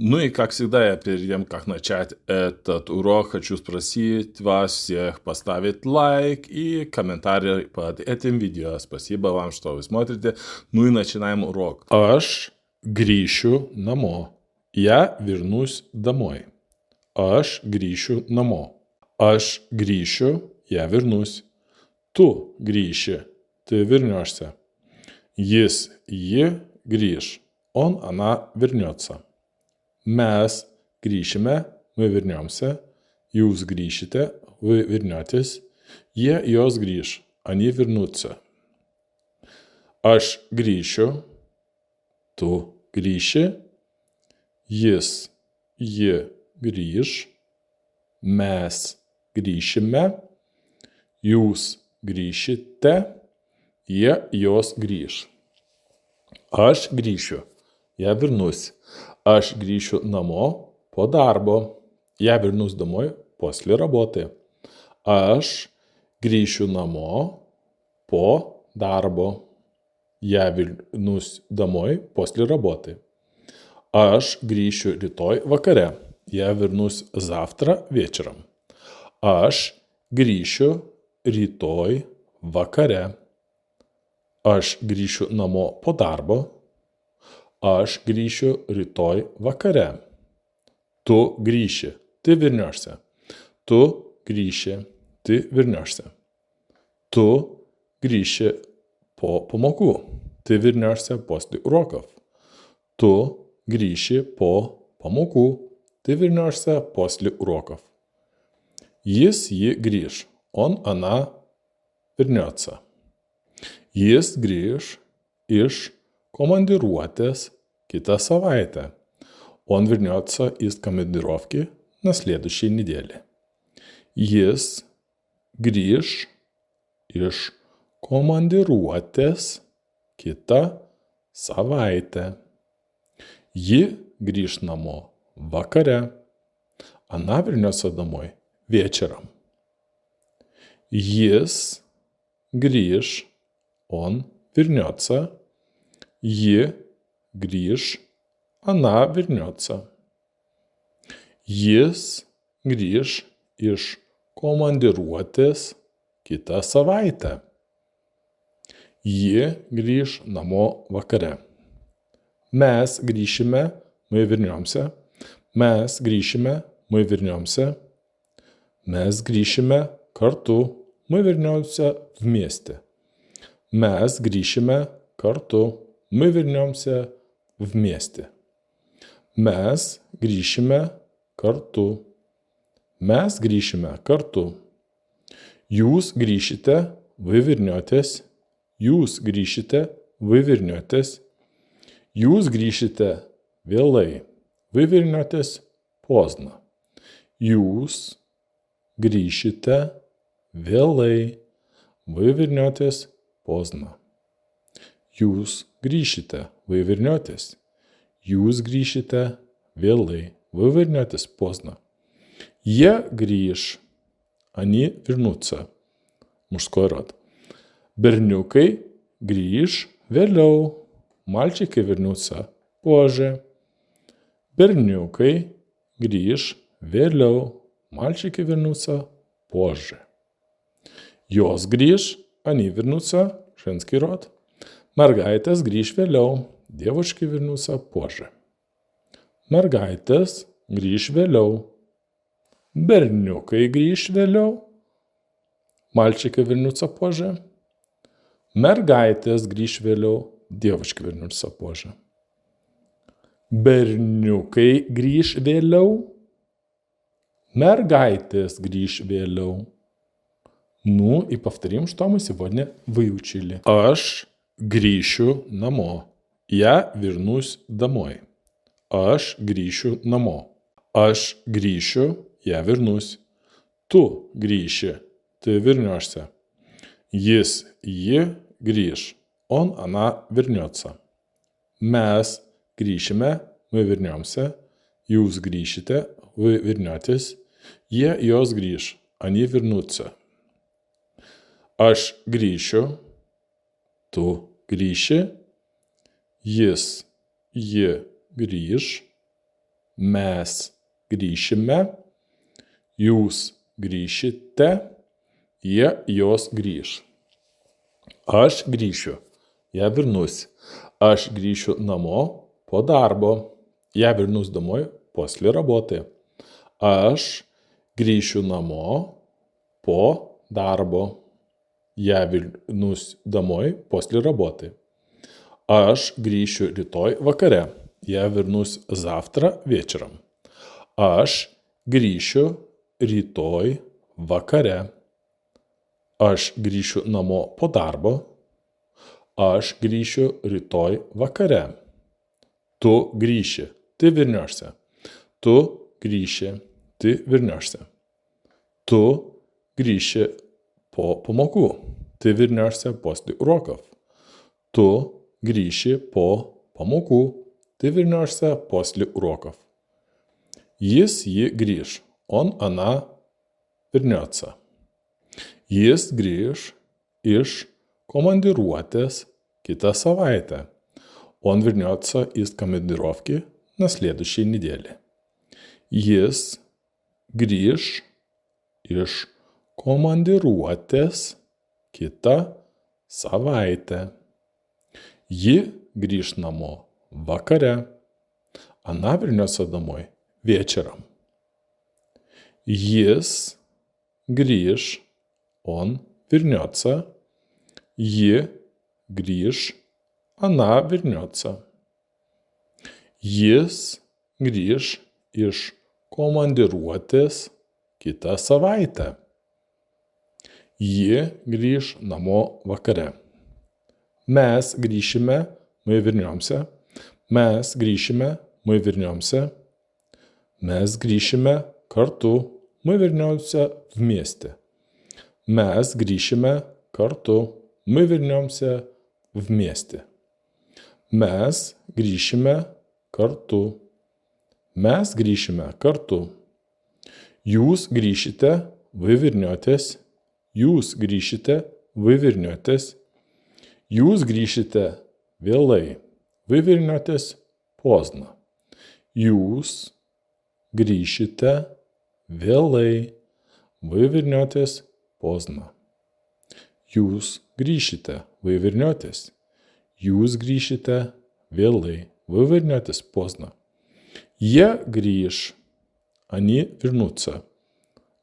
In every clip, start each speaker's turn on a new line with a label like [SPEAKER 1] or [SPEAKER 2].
[SPEAKER 1] Ну и, как всегда, перед тем, как начать этот урок, хочу спросить вас всех поставить лайк и комментарий под этим видео. Спасибо вам, что вы смотрите. Ну и начинаем урок. Aš grįšiu namo. Я вернусь домой. Aš grįšiu namo. Aš grįšiu, я вернусь. Tu grįši, ты вернешься. Jis, ji grįš. Он, она вернется. Mes grįšime, мы вернемся. Jūs grįšite, вы вернетесь. Jie, jos grįš, они вернутся. Aš grįšiu, tu grįši. Jis, ji grįš. Mes grįšime. Jūs grįšite. Jie, jos grįš. Aš grįšiu, я вернусь. Aš grįšiu namo по darbo. Я вернусь домой после работы. Aš grįšiu namo по darbo. Я вернусь домой после работы. Aš grįšiu rytoj vakare. Я вернусь завтра вечером. Aš grįšiu rytoj vakare. Aš grįšiu namo po darbo. Aš grįšiu rytoj vakare. Tu grįši, ты вернешься. Tu grįši, ты вернешься. Tu grįši по памокų. Ты вернешься после уроков. Tu grįši po памокų. Ты вернешься после уроков. Jis, ji grįš. Он, она вернется. Jis grįš iš командировки kitą савайте. Он вернется из командировки на следующей неделе. Jis grįš iš командировки kitą савайте. Ji grįš namo vakare. Она вернется домой вечером. Jis grįš, он вернется. Ji grįš, она вернется. Jis grįš iš командировки kitą savaitę. Ji grįš namo vakare. Mes grįšime, мы вернемся. Mes grįšime, мы вернемся. Mes grįšime kartu, мы вернемся вместе. Mes grįšime kartu, мы вернемся вместе. Mes grįšime kartu. Mes grįšime kartu. Jūs grįšite, вы вернетесь. Jūs grįšite, вы вернетесь. Jūs grįšite vėlai. Вы вернетесь поздно. Jūs grįšite vėlai. Вы вернетесь поздно. Jūs grįšite, вы вернетесь. Jūs grįšite vėlai. Вы вернетесь поздно. Jie grįš. Они вернутся. Мужской род. Berniukai grįš vėliau. Мальчики вернутся позже. Berniukai grįš vėliau. Мальчики вернутся позже. Jos grįš. Они вернутся. Женский род. Mergaitės grįš vėliau. Девушки вернутся позже. Mergaitės grįš vėliau. Berniukai grįš vėliau. Мальчики вернутся позже. Mergaitės grįš vėliau. Девушки вернутся позже. Berniukai grįš vėliau. Mergaitės grįš vėliau. Ну и повторим, что мы сегодня выучили. Aš grįšiu namo. Я вернусь домой. Aš grįšiu namo. Aš grįšiu, я вернусь. Tu grįši, ты вернешься. Jis, ji grįš. Он, она вернется. Mes grįšime, мы вернемся. Jūs grįšite, вы вернетесь. Jie, jos grįš, они вернутся. Aš grįšiu, tu grįši. Jis, ji grįš. mes grįšime, jūs grįšite, jos grįš. Aš grįšiu, я вернусь. Aš grįšiu namo po darbo. Я вернусь домой после работы. Aš grįšiu namo по дарбо. Я вернусь домой после работы. Aš grįšiu rytoj vakare. Я вернусь завтра вечером. Aš grįšiu rytoj vakare. Aš grįšiu namo po darbo. Aš grįšiu rytoj vakare. Tu grįši, ты вернешься. Tu grįši, ты вернешься. Tu grįši po pamokų. Ты вернешься после уроков. Tu grįši po pamokų. Ты вернешься после уроков. Jis, ji grįš. Он, она вернется. Jis grįš iš командировки kitą savaitę. Он вернется из командировки на следующей неделе. Jis grįš iš командировки kitą savaitę. Ji grįš namo vakare. Она вернется домой вечером. Jis grįš, он вернется. Ji grįš, она вернется. Jis grįš iš komandiruotės kitą savaitę. Ji grįš namo vakare. Mes grįšime, мы вернемся. Mes grįšime, мы вернемся. Mes grįšime kartu, мы вернемся вместе. Mes grįšime kartu, мы вернемся вместе. Mes grįšime kartu. Mes grįšime kartu. Jūs grįšite, вы вернетесь. Jūs grįšite, вы вернетесь. Jūs grįšite vėlai. Вы вернетесь поздно. Jūs grįšite vėlai. Вы вернетесь поздно. Jūs grįšite, вы вернетесь. Jūs grįšite vėlai. Вы вернетесь поздно. Jie grįš. Они вернутся.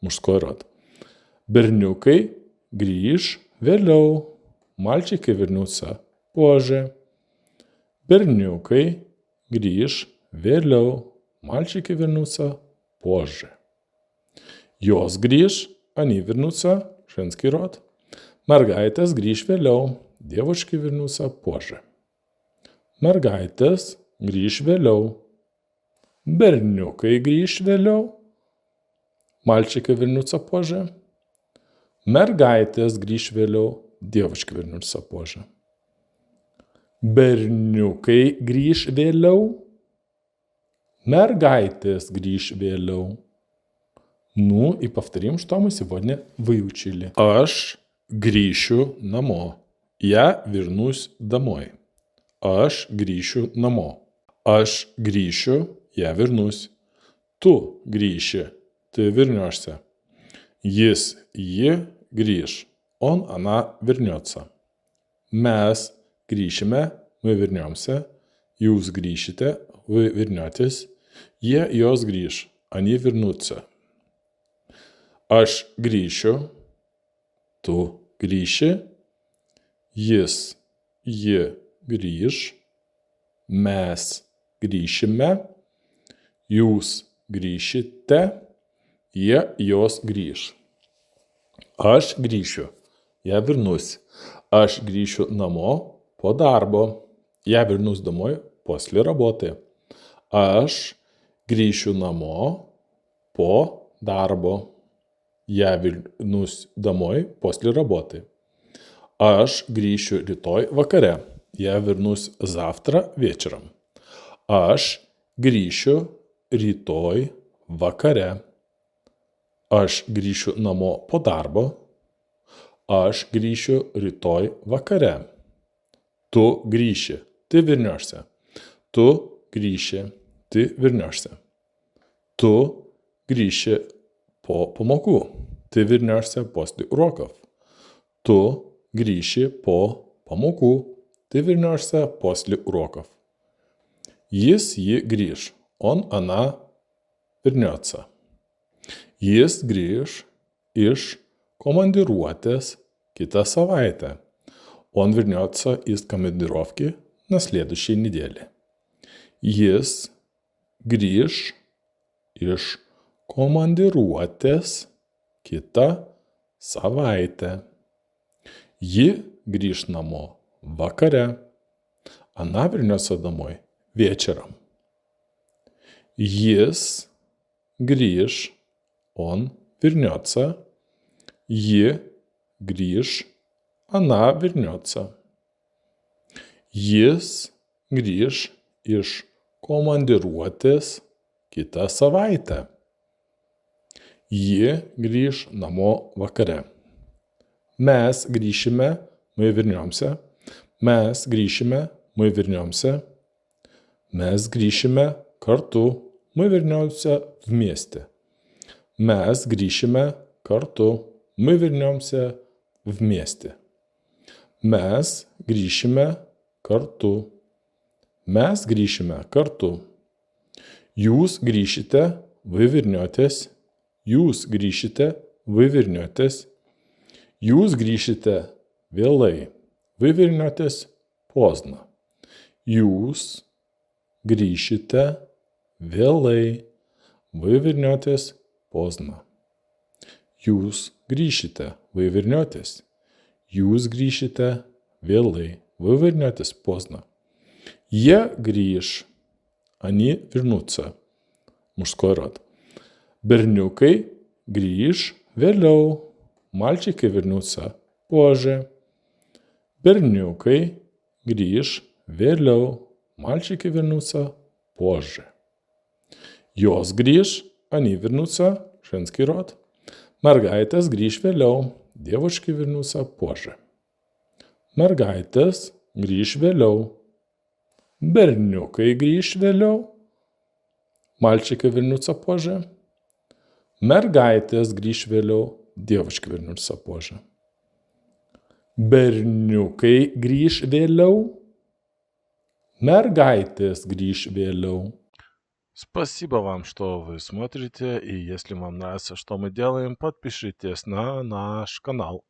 [SPEAKER 1] Мужской род. Berniukai grįš vėliau. Мальчики вернутся позже. Berniukai grįš vėliau. Мальчики вернутся позже. Jos grįš. Они вернутся. Женский род. Mergaitės grįš vėliau. Девочки вернутся позже. Mergaitės grįš vėliau. Berniukai grįš vėliau. Мальчики вернутся позже. Mergaitės grįš vėliau. Девочки вернутся позже. Berniukai grįš vėliau. Mergaitės grįš vėliau. Ну и повторим, что мы сегодня выучили. Aš grįšiu namo. Я вернусь домой. Aš grįšiu namo. Aš grįšiu, я вернусь. Tu grįši, ты вернешься. Jis, ji grįš. Он, она вернется. Mes grįšime, мы вернемся. Jūs grįšite, вы вернетесь. Jie, jos grįš. Они вернутся. Aš grįšiu, tu grįši. Jis, ji grįš. Mes grįšime. Jūs grįšite. Jie, jos grįš. Aš grįšiu. Я вернусь. Aš grįšiu namo po darbo. Я вернусь домой после работы. Aš grįšiu namo po darbo. Я вернусь домой после работы. Aš grįšiu rytoj vakare. Я вернусь завтра вечером. Aš grįšiu rytoj vakare. Aš grįšiu namo po darbo. Aš grįšiu rytoj vakare. Tu grįši, ты вернешься. Tu grįši, ты вернешься. Tu grįši po pamokų. Ты вернешься после уроков. Tu grįši po pamokų. Ты вернешься после уроков. Jis, ji grįš. Он, она вернется. Jis grįš iš командировки kitą савайтę. Он вернется из командировки на следующей неделе. Jis grįš iš komandiruotės kitą savaitę. Ji grįš namo vakare. Она вернется домой вечером. Jis grįš, он вернется. Ji grįš, она вернется. Jis grįš iš komandiruotės kitą savaitę. Ji grįš namo vakare. Mes grįšime, мы вернемся. Mes grįšime, мы вернемся. Mes grįšime kartu, мы вернемся вместе. Mes grįšime kartu, мы вернемся вместе. Mes grįšime kartu. Mes grįšime kartu. Jūs grįšite, вы вернетесь. Jūs grįšite, вы вернетесь. Jūs grįšite vėlai. Вы вернетесь поздно. Jūs grįšite vėlai. Вы вернетесь поздно. Jūs grįšite, вы вернетесь. Jūs grįšite vėlai. Вы вернетесь поздно. Jie grįš. Они вернутся. Мужской род. Berniukai grįš vėliau. Мальчики вернутся позже. Berniukai grįš vėliau. Мальчики вернутся позже. Jos grįš. Они вернутся. Женский род. Mergaitės grįš vėliau. Девушки вернутся позже. Mergaitės grįš vėliau. Berniukai grįš vėliau. Мальчики вернутся позже. Mergaitės grįš vėliau. Девушки вернутся позже. Berniukai grįš vėliau. Mergaitės grįš vėliau. Спасибо вам, что вы смотрите, и если вам нравится, что мы делаем, подпишитесь на наш канал.